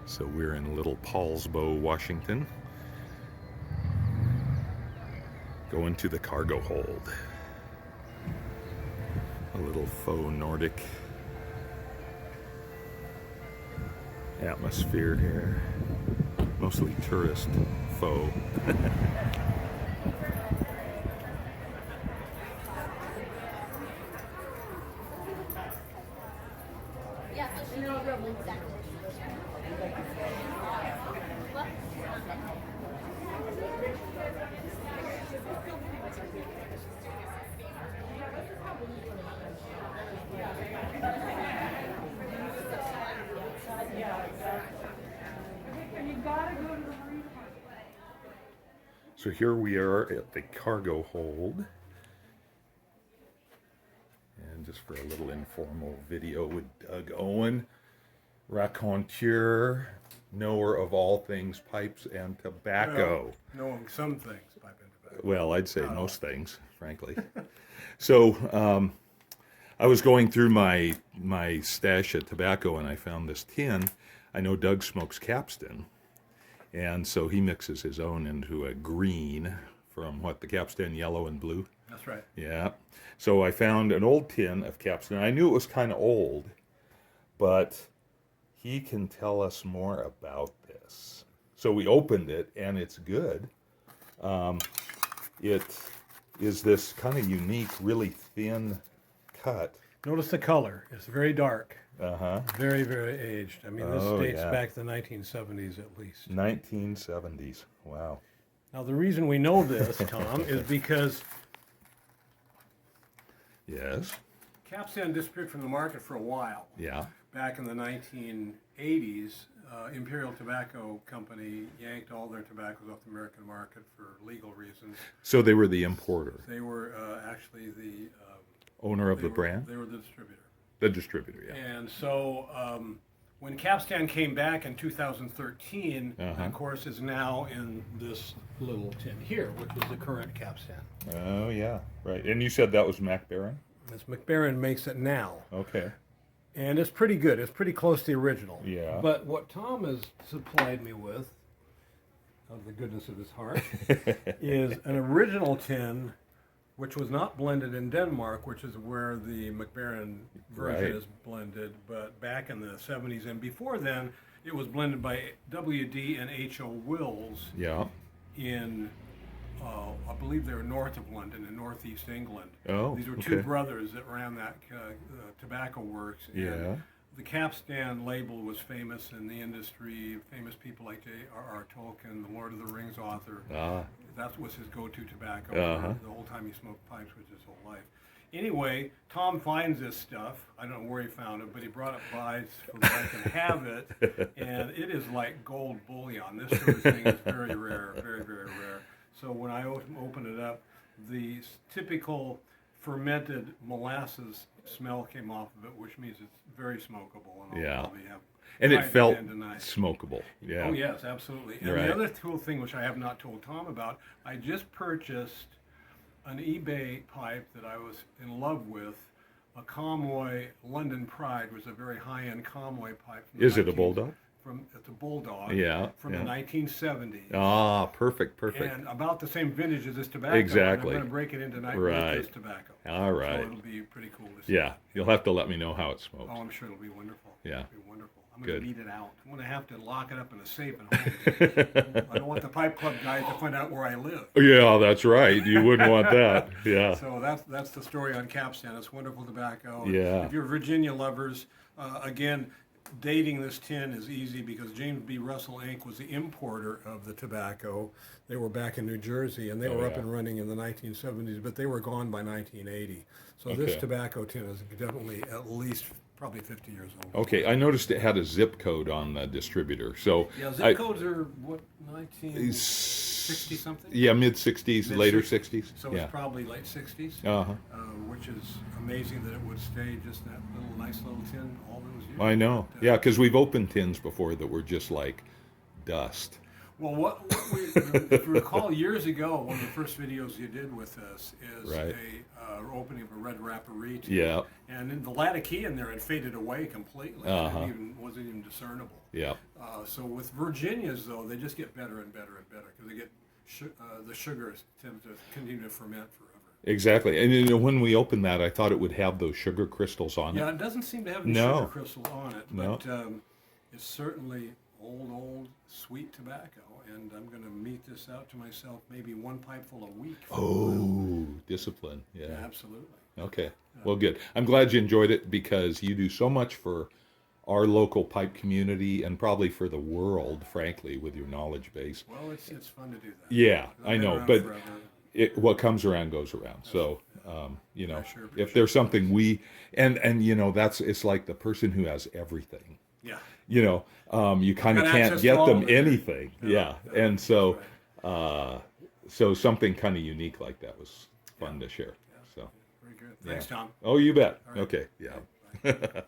So we're in Little Paulsbo, Washington, going to the cargo hold. A little faux Nordic atmosphere here. Mostly tourist faux. So here we are at the cargo hold. And just for a little informal video with Doug Owen, raconteur, knower of all things pipes and tobacco. Well, knowing some things, pipe and tobacco. Well, I'd say most things, frankly. So I was going through my stash of tobacco and I found this tin. I know Doug smokes Capstan. And so he mixes his own into a green from the Capstan yellow and blue. That's right. Yeah. So I found an old tin of Capstan. I knew it was kind of old, but he can tell us more about this. So we opened it, and it's good. It is this kind of unique, really thin cut. Notice the color. It's very dark. Uh-huh. Very, very aged. I mean, this dates back to the 1970s at least. 1970s. Wow. Now, the reason we know this, Tom, is because Yes. Capstan disappeared from the market for a while. Yeah. Back in the 1980s, Imperial Tobacco Company yanked all their tobaccos off the American market for legal reasons. So they were the importer. They were actually the Owner of the brand? They were the distributor. The distributor, yeah. And so when Capstan came back in 2013, of course, is now in this little tin here, which is the current Capstan. Oh, yeah, right. And you said that was MacBaron? It's MacBaron makes it now. Okay. And it's pretty good. It's pretty close to the original. Yeah. But what Tom has supplied me with, out of the goodness of his heart, is an original tin which was not blended in Denmark, which is where the MacBaron version is blended, but back in the 70s. And before then, it was blended by W.D. and H.O. Wills in, I believe they were north of London in northeast England. Oh, these were two brothers that ran that tobacco works. And the Capstan label was famous in the industry. Famous people like J.R.R. Tolkien, the Lord of the Rings author. That was his go-to tobacco the whole time he smoked pipes, which his whole life. Anyway, Tom finds this stuff. I don't know where he found it, but he brought it by so that I can have it. And it is like gold bullion. This sort of thing is very rare, very, very rare. So when I open it up, the typical fermented molasses smell came off of it, which means it's very smokable. And I'll probably have and it felt smokable. Yeah. Oh, yes, absolutely. And the other cool thing, which I have not told Tom about, I just purchased an eBay pipe that I was in love with, a Conway London Pride, was a very high-end Conway pipe. Is it a Bulldog? It's a Bulldog. From the 1970s. Ah, perfect. And about the same vintage as this tobacco. Exactly. And I'm going to break it into night with this tobacco. All right. So it'll be pretty cool to see. Yeah, you'll have to let me know how it smokes. Oh, I'm sure it'll be wonderful. Yeah. It'll be wonderful. I'm going to beat it out. I'm going to have to lock it up in a safe at home. I don't want the pipe club guys to find out where I live. Yeah, that's right. You wouldn't want that. Yeah. So that's the story on Capstan. It's wonderful tobacco. Yeah. If you're Virginia lovers, again, dating this tin is easy because James B. Russell Inc. was the importer of the tobacco. They were back in New Jersey, and they were up and running in the 1970s, but they were gone by 1980. So this tobacco tin is definitely at least probably 50 years old. Okay, I noticed it had a zip code on the distributor. So yeah, zip codes are what, 1960 something? Yeah, mid-60s, later 60s. So it's probably late 60s, which is amazing that it would stay just that little nice little tin all those years. I know. Yeah, because we've opened tins before that were just like dust. Well, if you recall years ago, one of the first videos you did with us is Right. a opening of a red rapparee. Yeah. And then the lattice in there had faded away completely. Uh-huh. It wasn't even discernible. Yeah. So with Virginias, though, they just get better and better and better because they get the sugars tend to continue to ferment forever. Exactly. And you know, when we opened that, I thought it would have those sugar crystals on Yeah, it. it doesn't seem to have any No. sugar crystals on it, No. but it's certainly old, sweet tobacco. And I'm going to mete this out to myself, maybe one pipeful a week. Oh, discipline. Yeah. Yeah, absolutely. Okay. Well, good. I'm glad you enjoyed it because you do so much for our local pipe community and probably for the world, frankly, with your knowledge base. Well, it's fun to do that. Yeah, I've I been know, around but forever. what comes around goes around. So, you know, I sure if appreciate there's something and you know, it's like the person who has everything. Yeah. You know, you kind of Got can't access get to all them of it. anything. Yeah, and so, Right. so something kind of unique like that was fun to share. So, Very good. Thanks, Tom. oh, you bet. All right. Okay, yeah. Bye.